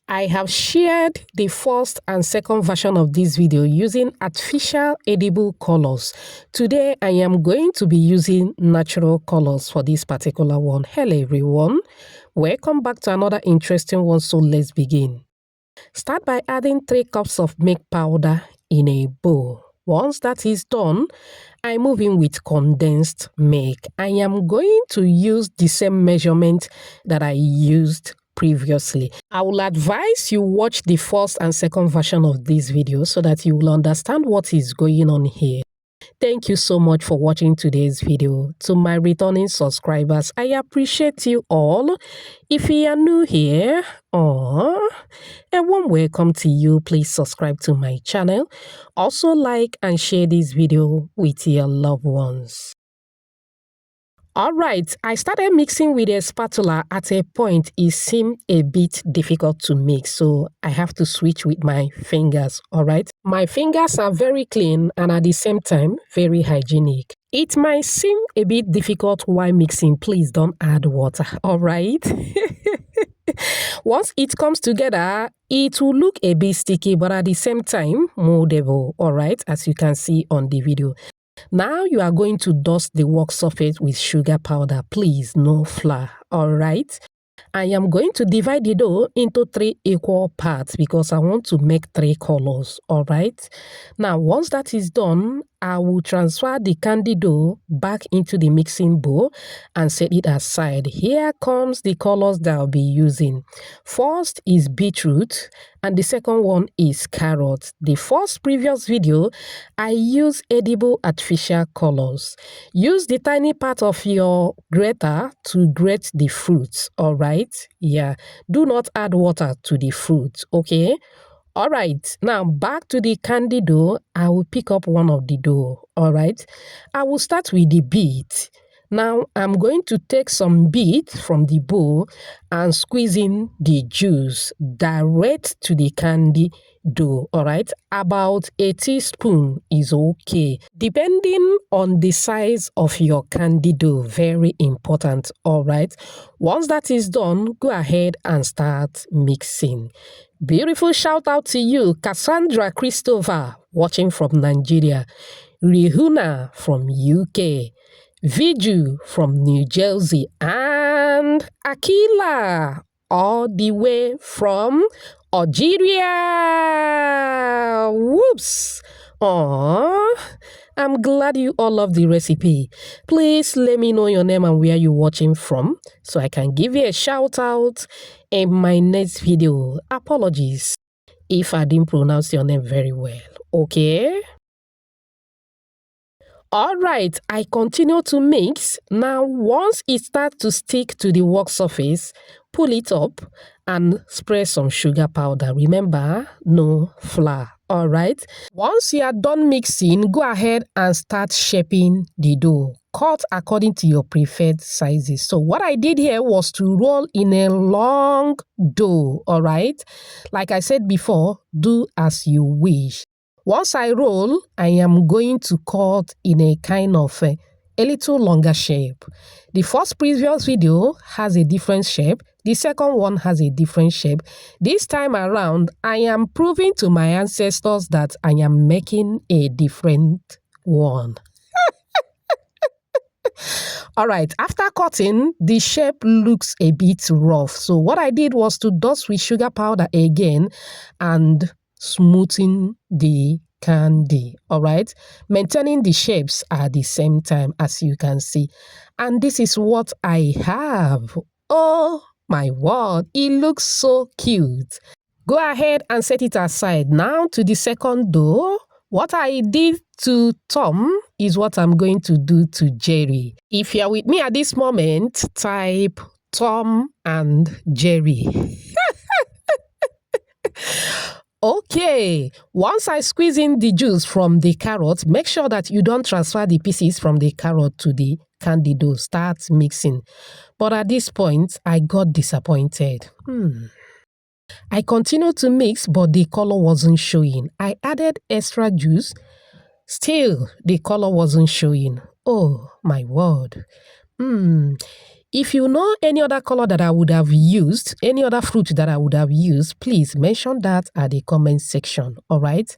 I have shared the first and second version of this video using artificial edible colors. Today, I am going to be using natural colors for this particular one. Hello everyone, welcome back to another interesting one, so let's begin. Start by adding 3 cups of milk powder in a bowl. Once that is done, I move in with condensed milk. I am going to use the same measurement that I used previously. I will advise you watch the first and second version of this video so that you will understand what is going on here. Thank you so much for watching today's video. To my returning subscribers, I appreciate you all. If you are new here, a warm welcome to you. Please subscribe to my channel. Also like and share this video with your loved ones. Alright, I started mixing with a spatula. At a point, it seemed a bit difficult to mix, so I have to switch with my fingers, alright? My fingers are very clean and at the same time, very hygienic. It might seem a bit difficult while mixing. Please don't add water, alright? Once it comes together, it will look a bit sticky, but at the same time, moldable, alright? As you can see on the video. Now you are going to dust the work surface with sugar powder. Please, no flour, alright? I am going to divide the dough into 3 equal parts because I want to make 3 colors, alright? Now, once that is done, I will transfer the candy dough back into the mixing bowl and set it aside. Here comes the colors that I'll be using. First is beetroot and the second one is carrot. The first previous video, I used edible artificial colors. Use the tiny part of your grater to grate the fruits, alright? Yeah, do not add water to the fruit, okay? Alright, now back to the candy dough. I will pick up one of the dough, alright? I will start with the beet. Now I'm going to take some beet from the bowl and squeeze in the juice direct to the candy dough, alright? About a teaspoon is okay, depending on the size of your candy dough. Very important, alright? Once that is done, go ahead and start mixing. Beautiful shout out to you, Cassandra Christopher, watching from Nigeria, Rihuna from UK, Viju from New Jersey, and Akila all the way from Algeria. Whoops! Aww, I'm glad you all love the recipe. Please let me know your name and where you're watching from so I can give you a shout out in my next video. Apologies if I didn't pronounce your name very well, okay? Alright, I continue to mix. Now, once it starts to stick to the work surface, pull it up and spread some sugar powder. Remember, no flour. Alright, once you are done mixing, go ahead and start shaping the dough. Cut according to your preferred sizes. So what I did here was to roll in a long dough, alright? Like I said before, do as you wish. Once I roll, I am going to cut in a kind of a little longer shape. The first previous video has a different shape. The second one has a different shape. This time around, I am proving to my ancestors that I am making a different one. Alright, after cutting, the shape looks a bit rough. So what I did was to dust with sugar powder again and smoothen the candy, alright, maintaining the shapes at the same time, as you can see. And this is what I have. Oh my word, it looks so cute. Go ahead and set it aside. Now to the second dough. What I did to Tom is what I'm going to do to Jerry. If you're with me at this moment, type Tom and Jerry. Okay, once I squeeze in the juice from the carrot, make sure that you don't transfer the pieces from the carrot to the candy dough. Start mixing. But at this point, I got disappointed. I continued to mix, but the color wasn't showing. I added extra juice. Still, the color wasn't showing. Oh, my word. If you know any other color that I would have used, any other fruit that I would have used, please mention that at the comment section, all right?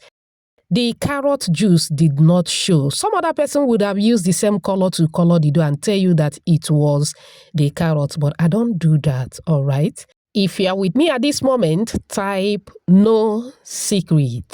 The carrot juice did not show. Some other person would have used the same color to color the dough and tell you that it was the carrot, but I don't do that, all right? If you are with me at this moment, type no secret.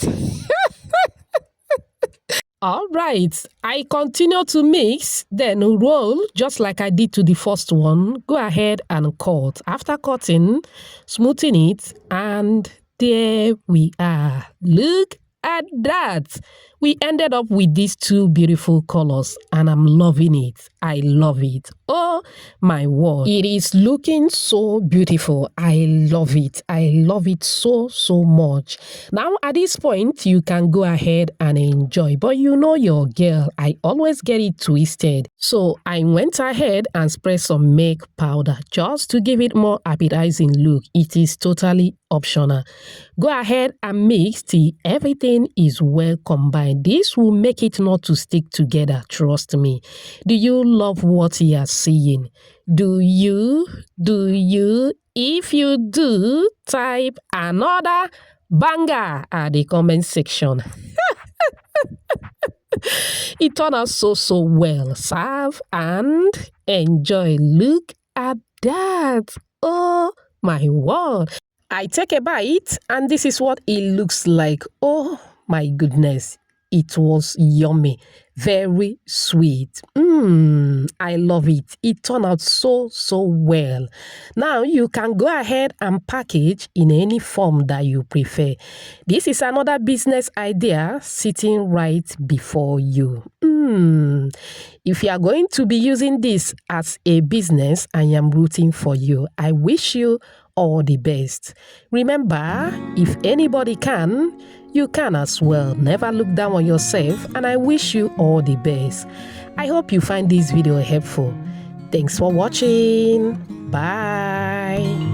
All right, I continue to mix, then roll just like I did to the first one. Go ahead and cut. After cutting, smoothing it, and there we are. Look at that. We ended up with these two beautiful colors and I'm loving it. I love it. Oh my word. It is looking so beautiful. I love it. I love it so much. Now at this point, you can go ahead and enjoy. But you know your girl, I always get it twisted. So I went ahead and spread some milk powder just to give it more appetizing look. It is totally optional. Go ahead and mix till everything is well combined. This will make it not to stick together, trust me. Do you love what you are seeing? Do you? If you do, type another banger at the comment section. It turned out so well. Serve and enjoy. Look at that. Oh my word. I take a bite and this is what it looks like. Oh my goodness. It was yummy. Very sweet. I love it. It turned out so well. Now you can go ahead and package in any form that you prefer. This is another business idea sitting right before you. If you are going to be using this as a business, I am rooting for you. I wish you all the best. Remember, if anybody can, you can as well. Never look down on yourself, and I wish you all the best. I hope you find this video helpful. Thanks for watching. Bye.